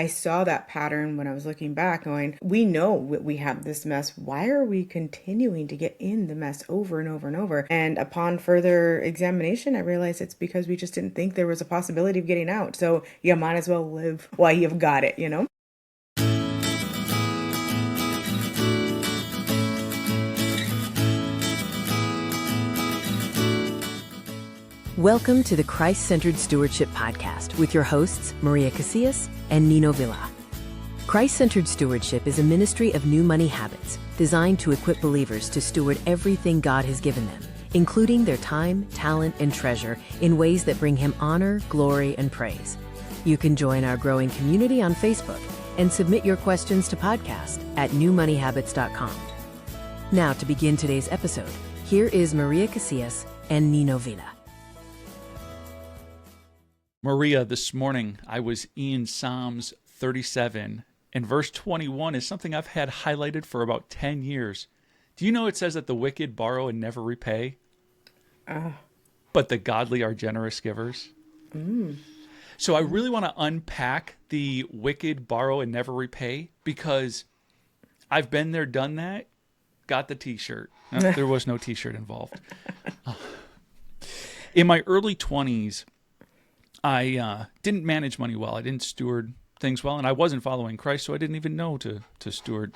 I saw that pattern when I was looking back going, we know we have this mess. Why are we continuing to get in the mess over and over and over? And upon further examination, I realized it's because we just didn't think there was a possibility of getting out. So you might as well live while you've got it, you know? Welcome to the Christ-Centered Stewardship Podcast with your hosts, Maria Casillas and Nino Villa. Christ-Centered Stewardship is a ministry of new money habits designed to equip believers to steward everything God has given them, including their time, talent, and treasure in ways that bring Him honor, glory, and praise. You can join our growing community on Facebook and submit your questions to podcast at newmoneyhabits.com. Now, to begin today's episode, here is Maria Casillas and Nino Villa. Maria, this morning I was in Psalms 37, and verse 21 is something I've had highlighted for about 10 years. Do you know it says that the wicked borrow and never repay, but the godly are generous givers? So I really want to unpack the wicked borrow and never repay because I've been there, done that, got the t-shirt. No, there was no t-shirt involved. In my early 20s, I didn't manage money well. I didn't steward things well, and I wasn't following Christ, so I didn't even know to steward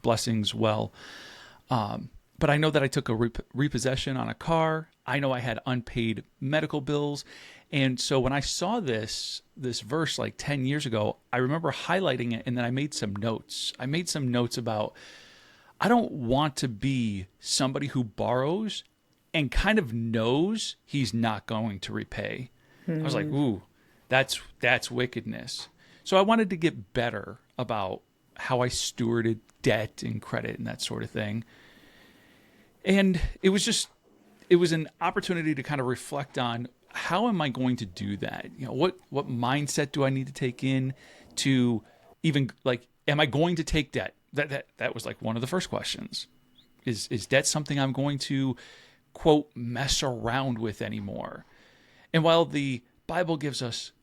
blessings well. But I know that I took a repossession on a car. I know I had unpaid medical bills. And so when I saw this verse like 10 years ago, I remember highlighting it, and then I made some notes. I made some notes about I don't want to be somebody who borrows and kind of knows he's not going to repay. I was like, ooh, that's wickedness. So I wanted to get better about how I stewarded debt and credit and that sort of thing. And it was an opportunity to kind of reflect on how am I going to do that? You know, what mindset do I need to take in to even like, am I going to take debt? That was like one of the first questions. Is debt something I'm going to, quote, mess around with anymore? And while the Bible gives us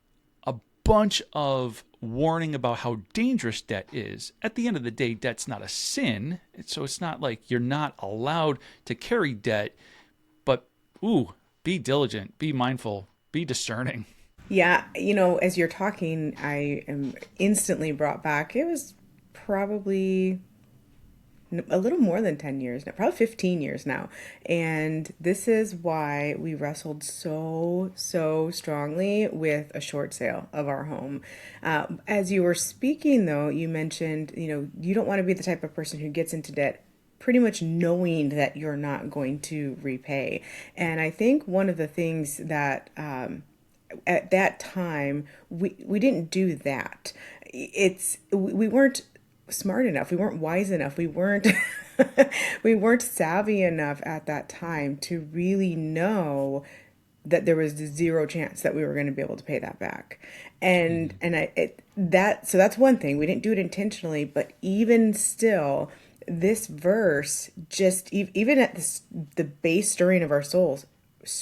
a bunch of warning about how dangerous debt is, at the end of the day, debt's not a sin. So it's not like you're not allowed to carry debt, but be diligent, be mindful, be discerning. Yeah, you know, as you're talking, I am instantly brought back. It was probably a little more than 10 years now, probably 15 years now. And this is why we wrestled so strongly with a short sale of our home. As you were speaking, though, you mentioned, you know, you don't want to be the type of person who gets into debt pretty much knowing that you're not going to repay. And I think one of the things that at that time, we didn't do that. We weren't smart enough. We weren't wise enough. We weren't savvy enough at that time to really know that there was zero chance that we were going to be able to pay that back. So that's one thing. We didn't do it intentionally, but even still, this verse just even at the base stirring of our souls,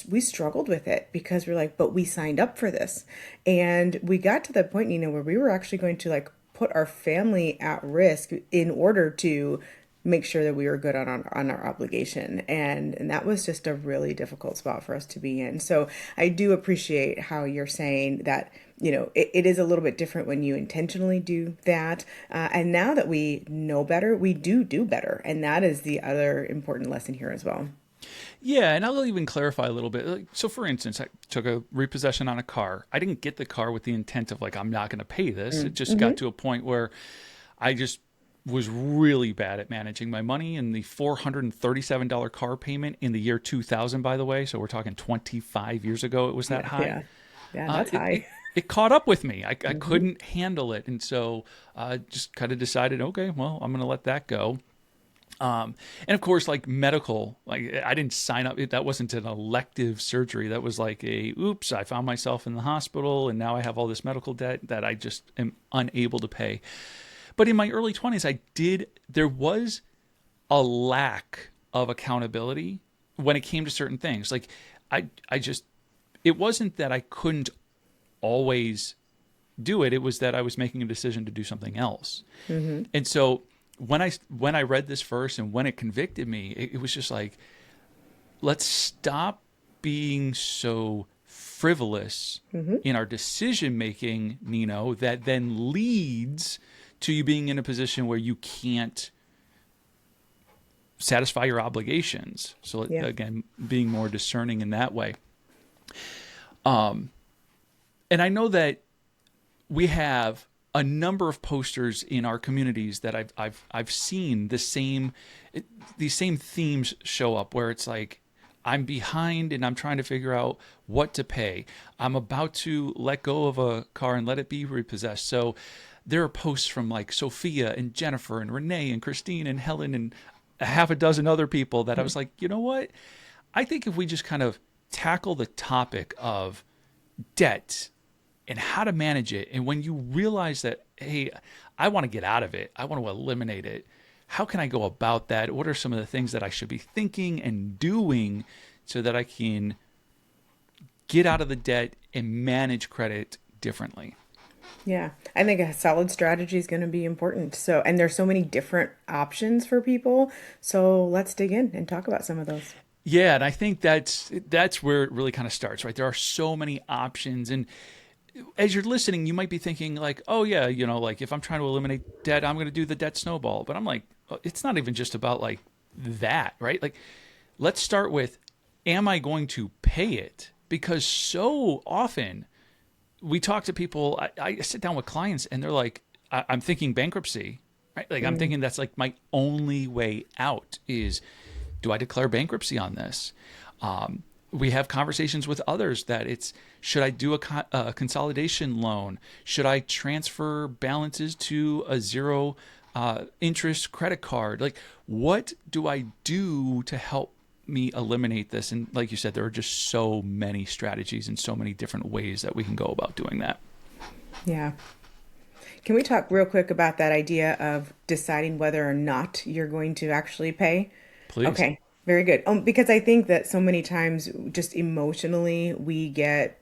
we struggled with it because we're like, but we signed up for this, and we got to the point, you know, where we were actually going to like put our family at risk in order to make sure that we were good on our obligation. And that was just a really difficult spot for us to be in. So I do appreciate how you're saying that, you know, it is a little bit different when you intentionally do that. And now that we know better, we do better. And that is the other important lesson here as well. Yeah, and I'll even clarify a little bit. So for instance, I took a repossession on a car. I didn't get the car with the intent of like, I'm not going to pay this. It just got to a point where I just was really bad at managing my money, and the $437 car payment in the year 2000, by the way. So we're talking 25 years ago. It was that high. Yeah, that's high. It caught up with me. I couldn't handle it. And so I just kind of decided, okay, well, I'm going to let that go. And of course, like medical, like I didn't sign up. That wasn't an elective surgery. That was like oops, I found myself in the hospital and now I have all this medical debt that I just am unable to pay. But in my early 20s, there was a lack of accountability when it came to certain things. Like it wasn't that I couldn't always do it. It was that I was making a decision to do something else. And so when I read this verse and when it convicted me, it was just like, let's stop being so frivolous in our decision making, Nino, that then leads to you being in a position where you can't satisfy your obligations. So again, being more discerning in that way. And I know that we have a number of posters in our communities that I've seen these same themes show up, where it's like, I'm behind and I'm trying to figure out what to pay. I'm about to let go of a car and let it be repossessed. So there are posts from like Sophia and Jennifer and Renee and Christine and Helen and a half a dozen other people that I was like, you know what? I think if we just kind of tackle the topic of debt and how to manage it, and when you realize that, hey, I want to get out of it, I want to eliminate it, how can I go about that? What are some of the things that I should be thinking and doing so that I can get out of the debt and manage credit differently? Yeah, I think a solid strategy is going to be important. So, and there's so many different options for people. So let's dig in and talk about some of those. Yeah, and I think that's where it really kind of starts, right? There are so many options, and as you're listening, you might be thinking like, oh yeah, like if I'm trying to eliminate debt, I'm going to do the debt snowball. But I'm like, it's not even just about like that, right? Like, let's start with, am I going to pay it? Because so often we talk to people, I sit down with clients and they're like, I'm thinking bankruptcy, right? Like I'm thinking that's like my only way out is, do I declare bankruptcy on this? We have conversations with others that it's, should I do a consolidation loan? Should I transfer balances to a zero interest credit card? Like, what do I do to help me eliminate this? And like you said, there are just so many strategies and so many different ways that we can go about doing that. Yeah. Can we talk real quick about that idea of deciding whether or not you're going to actually pay? Please. Okay. Very good. Because I think that so many times just emotionally we get,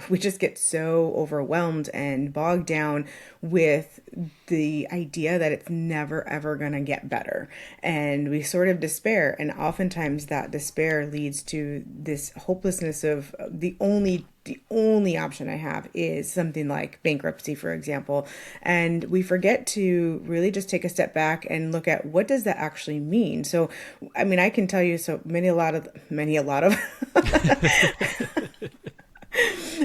we just get so overwhelmed and bogged down with the idea that it's never, ever going to get better. And we sort of despair. And oftentimes that despair leads to this hopelessness of the only option I have is something like bankruptcy, for example. And we forget to really just take a step back and look at what does that actually mean? So, I mean, I can tell you a lot of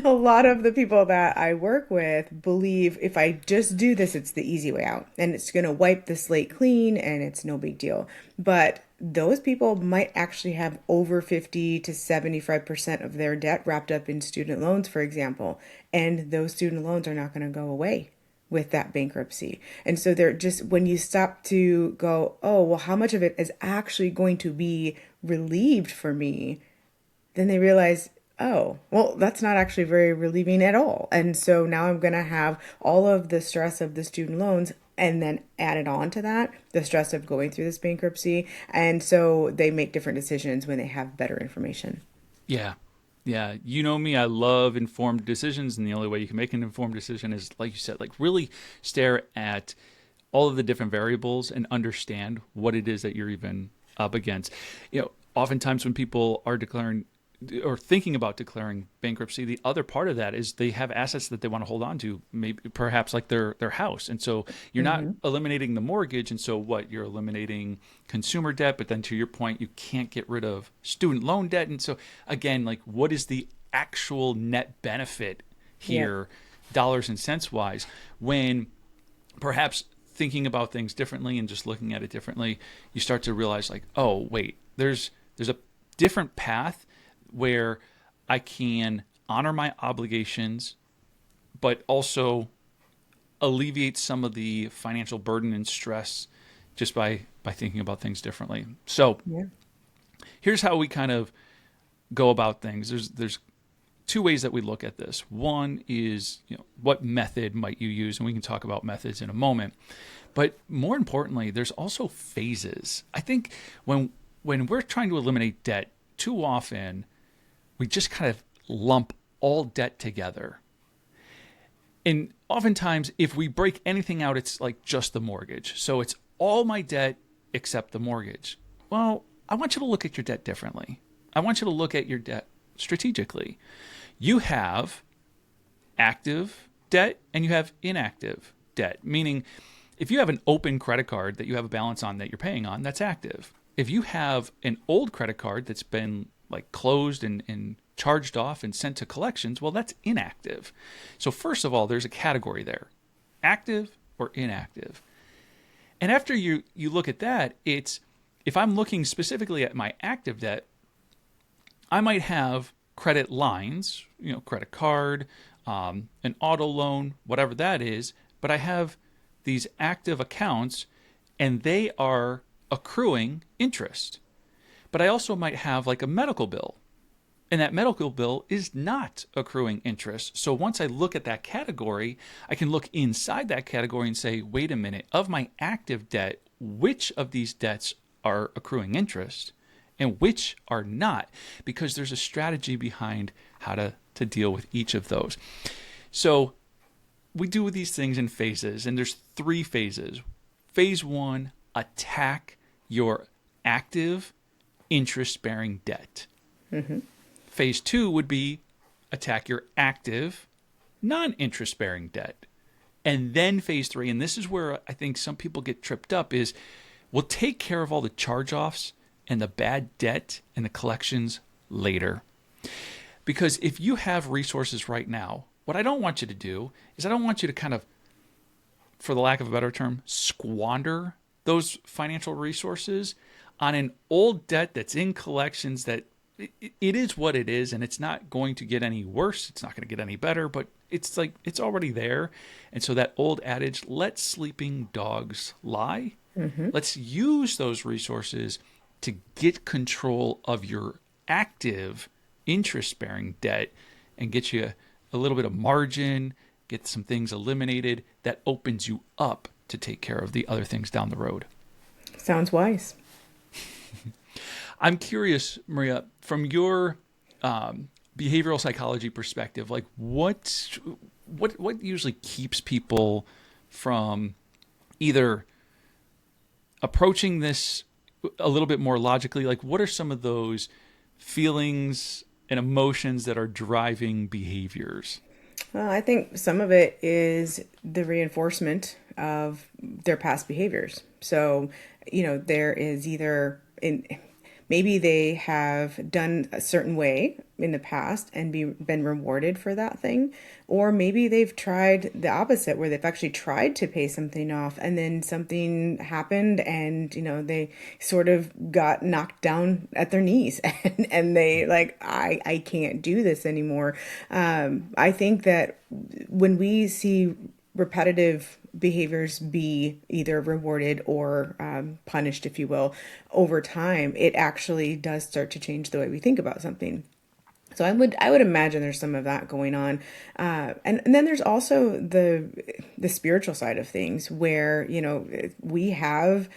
a lot of the people that I work with believe if I just do this, it's the easy way out and it's going to wipe the slate clean and it's no big deal. But those people might actually have over 50 to 75% of their debt wrapped up in student loans, for example. And those student loans are not going to go away with that bankruptcy. And so they're just, when you stop to go, oh, well, how much of it is actually going to be relieved for me? Then they realize, oh, well, that's not actually very relieving at all. And so now I'm going to have all of the stress of the student loans and then added on to that, the stress of going through this bankruptcy. And so they make different decisions when they have better information. Yeah. Yeah. You know me, I love informed decisions. And the only way you can make an informed decision is, like you said, like really stare at all of the different variables and understand what it is that you're even up against. Oftentimes when people are declaring or thinking about declaring bankruptcy, the other part of that is they have assets that they want to hold on to, maybe perhaps like their house. And so you're not eliminating the mortgage. And so what, you're eliminating consumer debt, but then to your point, you can't get rid of student loan debt. And so again, like what is the actual net benefit here, dollars and cents wise, when perhaps thinking about things differently and just looking at it differently, you start to realize like, oh, wait, there's a different path where I can honor my obligations, but also alleviate some of the financial burden and stress just by thinking about things differently. So here's how we kind of go about things. There's two ways that we look at this. One is, what method might you use? And we can talk about methods in a moment. But more importantly, there's also phases. I think when we're trying to eliminate debt, too often we just kind of lump all debt together. And oftentimes, if we break anything out, it's like just the mortgage. So it's all my debt except the mortgage. Well, I want you to look at your debt differently. I want you to look at your debt strategically. You have active debt and you have inactive debt, meaning if you have an open credit card that you have a balance on that you're paying on, that's active. If you have an old credit card that's been like closed and charged off and sent to collections, well, that's inactive. So first of all, there's a category there, active or inactive. And after you look at that, it's, if I'm looking specifically at my active debt, I might have credit lines, credit card, an auto loan, whatever that is, but I have these active accounts and they are accruing interest. But I also might have like a medical bill, and that medical bill is not accruing interest. So once I look at that category, I can look inside that category and say, wait a minute, of my active debt, which of these debts are accruing interest and which are not? Because there's a strategy behind how to deal with each of those. So we do these things in phases, and there's 3 phases. Phase 1, attack your active interest-bearing debt. Mm-hmm. Phase 2 would be attack your active non-interest-bearing debt. And then phase 3, and this is where I think some people get tripped up, is we'll take care of all the charge-offs and the bad debt and the collections later. Because if you have resources right now, what I don't want you to do is I don't want you to kind of, for the lack of a better term, squander those financial resources on an old debt that's in collections that it is what it is, and it's not going to get any worse. It's not going to get any better, but it's like it's already there. And so that old adage, let sleeping dogs lie. Mm-hmm. Let's use those resources to get control of your active interest-bearing debt and get you a little bit of margin, get some things eliminated that opens you up to take care of the other things down the road. Sounds wise. I'm curious, Maria, from your behavioral psychology perspective, like what usually keeps people from either approaching this a little bit more logically? Like, what are some of those feelings and emotions that are driving behaviors? I think some of it is the reinforcement of their past behaviors. So, there is either maybe they have done a certain way in the past and been rewarded for that thing, or maybe they've tried the opposite where they've actually tried to pay something off and then something happened and they sort of got knocked down at their knees and they like, I can't do this anymore. I think that when we see repetitive behaviors be either rewarded or punished, if you will, over time, it actually does start to change the way we think about something. So I would imagine there's some of that going on, and then there's also the spiritual side of things where we have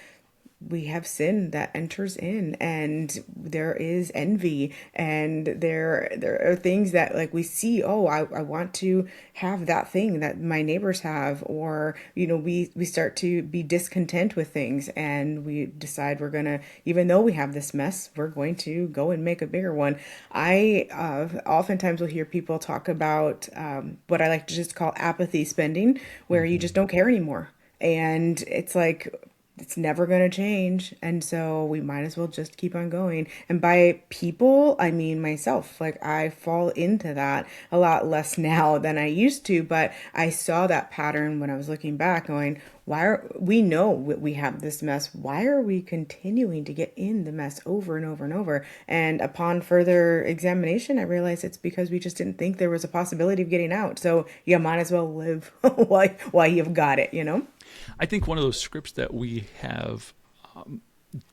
sin that enters in, and there is envy, and there are things that like we see, I want to have that thing that my neighbors have, or we start to be discontent with things and we decide we're gonna, even though we have this mess, we're going to go and make a bigger one. I oftentimes will hear people talk about what I like to just call apathy spending, where you just don't care anymore, and it's like, it's never going to change. And so we might as well just keep on going. And by people, I mean myself. Like, I fall into that a lot less now than I used to. But I saw that pattern when I was looking back going, we know we have this mess. Why are we continuing to get in the mess over and over and over? And upon further examination, I realized it's because we just didn't think there was a possibility of getting out. So you might as well live while you've got it, I think one of those scripts that we have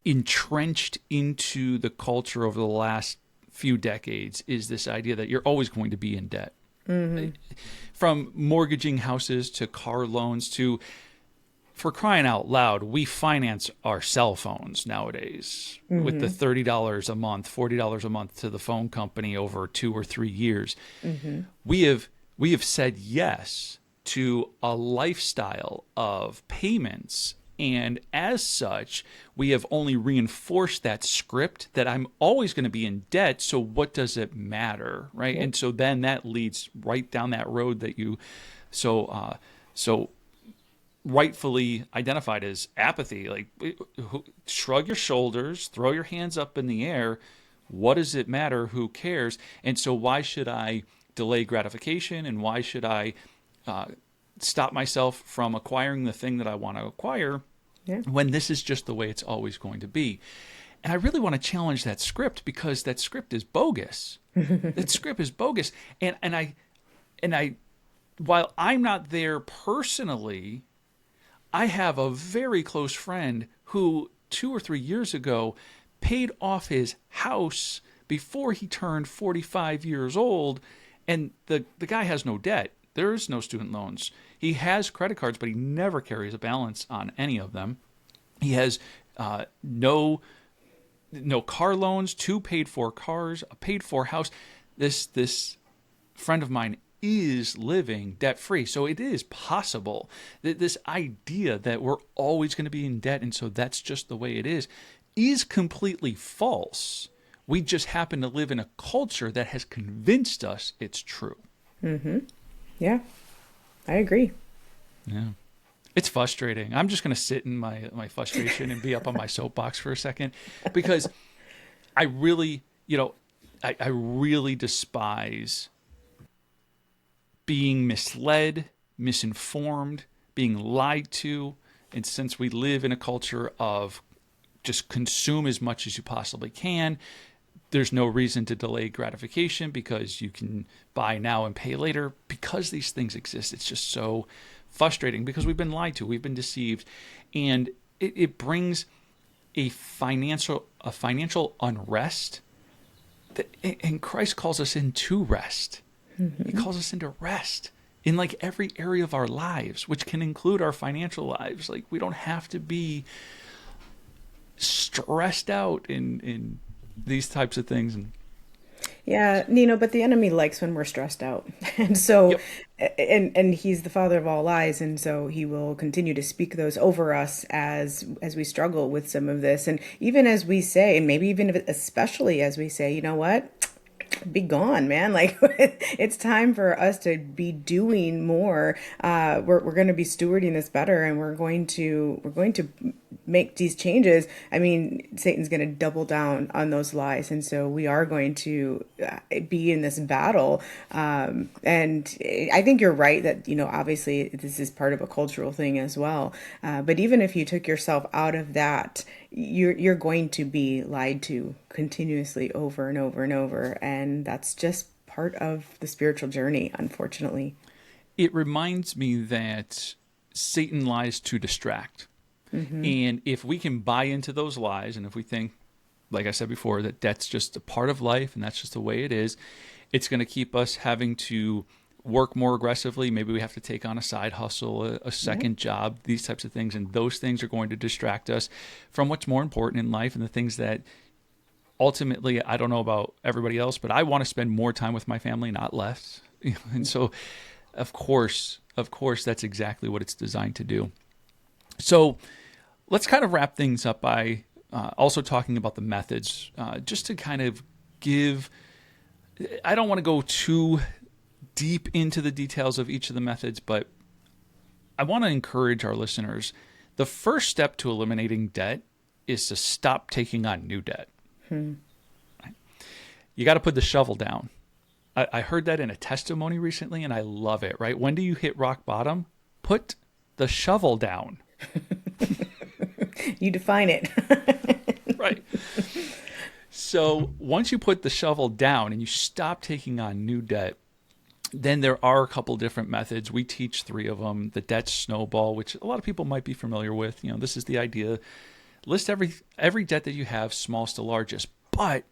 entrenched into the culture over the last few decades is this idea that you're always going to be in debt. Mm-hmm. From mortgaging houses to car loans to, for crying out loud, we finance our cell phones nowadays with the $30 a month, $40 a month to the phone company over 2 or 3 years. Mm-hmm. We have said yes to a lifestyle of payments. And as such, we have only reinforced that script that I'm always going to be in debt. So what does it matter, right? Yep. And so then that leads right down that road that you so rightfully identified as apathy. Like, shrug your shoulders, throw your hands up in the air. What does it matter? Who cares? And so why should I delay gratification, and why should I stop myself from acquiring the thing that I want to acquire when this is just the way it's always going to be? And I really want to challenge that script, because that script is bogus. That script is bogus. And I, while I'm not there personally, I have a very close friend who 2 or 3 years ago paid off his house before he turned 45 years old, and the guy has no debt. There's no student loans. He has credit cards, but he never carries a balance on any of them. He has no car loans, 2 paid-for cars, a paid-for house. This friend of mine is living debt-free. So it is possible that this idea that we're always going to be in debt, and so that's just the way it is completely false. We just happen to live in a culture that has convinced us it's true. Mm-hmm. Yeah, I agree. Yeah. It's frustrating. I'm just going to sit in my frustration and be up on my soapbox for a second, because I really, I really despise being misled, misinformed, being lied to. And since we live in a culture of just consume as much as you possibly can, there's no reason to delay gratification, because you can buy now and pay later. Because these things exist, it's just so frustrating, because we've been lied to, we've been deceived, and it brings a financial unrest. And Christ calls us into rest. Mm-hmm. He calls us into rest in like every area of our lives, which can include our financial lives. Like, we don't have to be stressed out in these types of things. Yeah, Nino, but the enemy likes when we're stressed out. And so, and he's the father of all lies. And so he will continue to speak those over us as we struggle with some of this. And even as we say, and maybe even especially as we say, you know what? Be gone, man. Like, it's time for us to be doing more. We're going to be stewarding this better, and we're going to make these changes. I mean, Satan's going to double down on those lies, and so we are going to be in this battle. And I think you're right that obviously this is part of a cultural thing as well. But even if you took yourself out of that, you're going to be lied to continuously over and over and over, and that's just part of the spiritual journey, unfortunately. It reminds me that Satan lies to distract. Mm-hmm. And if we can buy into those lies, and if we think, like I said before, that debt's just a part of life and that's just the way it is, it's going to keep us having to work more aggressively. Maybe we have to take on a side hustle, a second job, these types of things. And those things are going to distract us from what's more important in life, and the things that ultimately, I don't know about everybody else, but I want to spend more time with my family, not less. And so, of course, that's exactly what it's designed to do. So let's kind of wrap things up by also talking about the methods, just to kind of give, I don't want to go too deep into the details of each of the methods, but I want to encourage our listeners. The first step to eliminating debt is to stop taking on new debt. Right? You got to put the shovel down. I heard that in a testimony recently, and I love it, right? When do you hit rock bottom? Put the shovel down. You define it. Right. So once you put the shovel down and you stop taking on new debt, then there are a couple different methods. We teach 3 of them. The debt snowball, which a lot of people might be familiar with. This is the idea. List every debt that you have, smallest to largest. But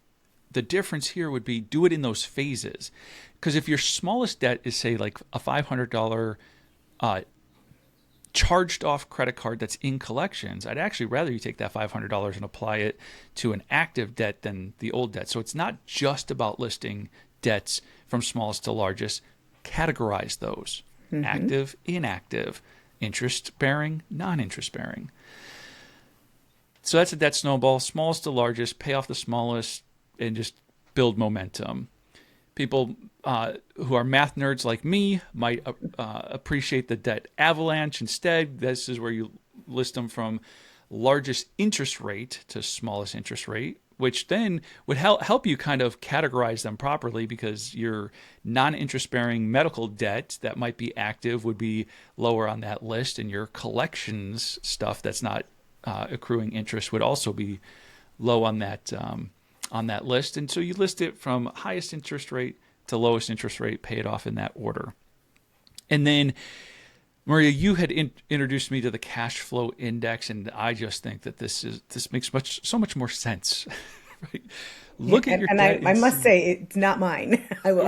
the difference here would be do it in those phases. Because if your smallest debt is, say, like a $500 charged off credit card that's in collections, I'd actually rather you take that $500 and apply it to an active debt than the old debt. So it's not just about listing debts from smallest to largest. Categorize those. active, inactive, interest bearing, non-interest bearing. So that's a debt snowball, smallest to largest, pay off the smallest, and just build momentum. People who are math nerds like me might appreciate the debt avalanche instead. This is where you list them from largest interest rate to smallest interest rate, which then would help you kind of categorize them properly, because your non-interest bearing medical debt that might be active would be lower on that list, and your collections stuff that's not accruing interest would also be low on that list. And so you list it from highest interest rate to lowest interest rate, pay it off in that order. And then, Maria, you had introduced me to the cash flow index, and I just think that this makes so much more sense. Right? Look at your debt. I must say, it's not mine. I will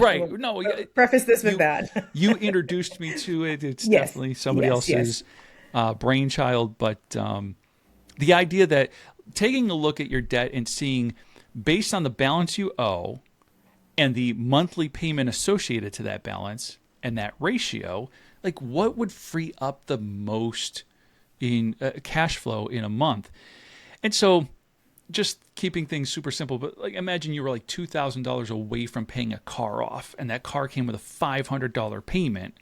preface this with that. You introduced me to it. It's definitely somebody else's brainchild. But the idea that taking a look at your debt and seeing, based on the balance you owe and the monthly payment associated to that balance and that ratio, like what would free up the most in cash flow in a month. And so just keeping things super simple, but like imagine you were like $2,000 away from paying a car off, and that car came with a $500 payment,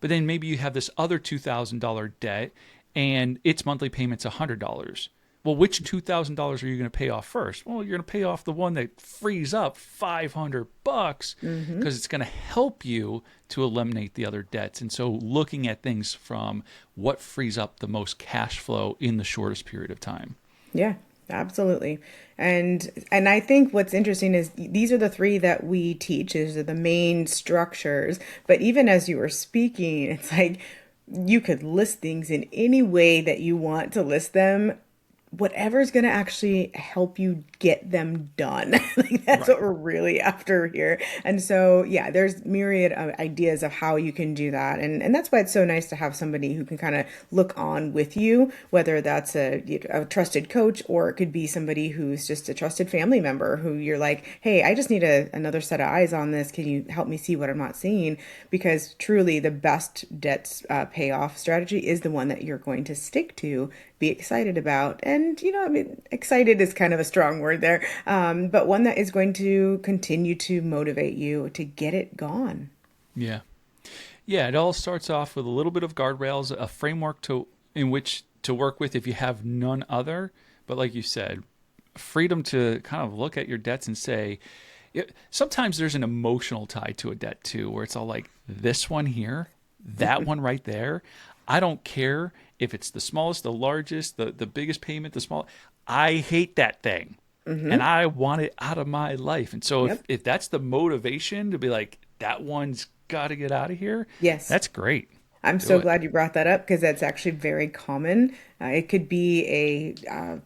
but then maybe you have this other $2,000 debt and its monthly payment's $100. Well, which $2,000 are you going to pay off first? Well, you're going to pay off the one that frees up $500 because it's going to help you to eliminate the other debts. And so looking at things from what frees up the most cash flow in the shortest period of time. Yeah, absolutely. And I think what's interesting is these are the three that we teach. These are the main structures. But even as you were speaking, it's like you could list things in any way that you want to list them. Whatever's going to actually help you get them done. Like that's what we're really after here. And so, yeah, there's myriad of ideas of how you can do that. And that's why it's so nice to have somebody who can kind of look on with you, whether that's a trusted coach, or it could be somebody who's just a trusted family member who you're like, hey, I just need another set of eyes on this. Can you help me see what I'm not seeing? Because truly the best debt payoff strategy is the one that you're going to stick to, be excited about. And, excited is kind of a strong word there, but one that is going to continue to motivate you to get it gone. Yeah. Yeah, it all starts off with a little bit of guardrails, a framework in which to work with if you have none other. But like you said, freedom to kind of look at your debts and say, sometimes there's an emotional tie to a debt too, where it's all like this one here, that one right there. I don't care if it's the smallest, the largest, the biggest payment, the small. I hate that thing, and I want it out of my life. And so if that's the motivation to be like, that one's got to get out of here, yes, that's great. I'm so glad you brought that up, because that's actually very common. It could be a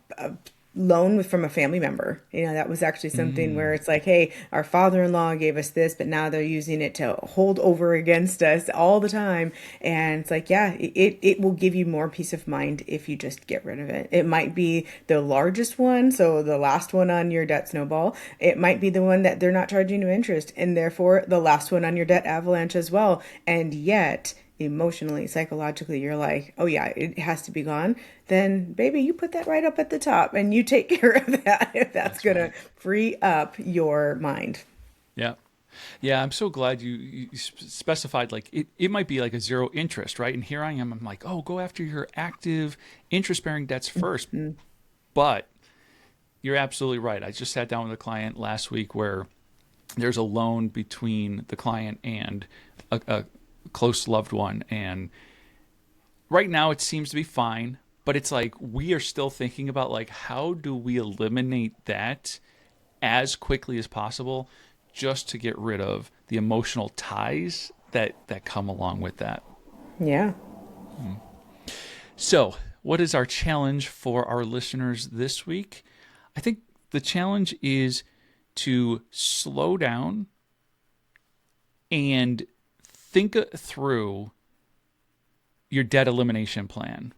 loan from a family member. That was actually something where it's like, hey, our father-in-law gave us this, but now they're using it to hold over against us all the time. And it's like, yeah, it will give you more peace of mind if you just get rid of it. It might be the largest one, so the last one on your debt snowball. It might be the one that they're not charging you interest, and therefore the last one on your debt avalanche as well. And yet, emotionally, psychologically, you're like, oh yeah, it has to be gone. Then baby, you put that right up at the top and you take care of that if that's going to free up your mind. Yeah. Yeah. I'm so glad you specified, like, it might be like a zero interest, right? And here I am, I'm like, oh, go after your active interest bearing debts first. But you're absolutely right. I just sat down with a client last week where there's a loan between the client and a close loved one, and right now it seems to be fine, but it's like we are still thinking about, like, how do we eliminate that as quickly as possible, just to get rid of the emotional ties that come along with that. Yeah. So what is our challenge for our listeners this week? I think the challenge is to slow down and think through your debt elimination plan.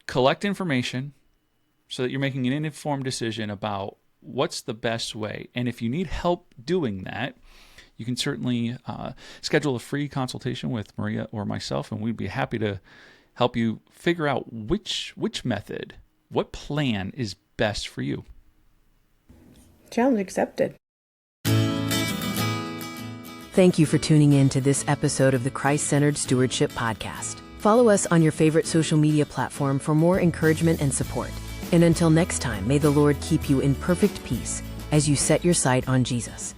Collect information so that you're making an informed decision about what's the best way. And if you need help doing that, you can certainly schedule a free consultation with Maria or myself, and we'd be happy to help you figure out which method, what plan is best for you. Challenge accepted. Thank you for tuning in to this episode of the Christ-Centered Stewardship Podcast. Follow us on your favorite social media platform for more encouragement and support. And until next time, may the Lord keep you in perfect peace as you set your sight on Jesus.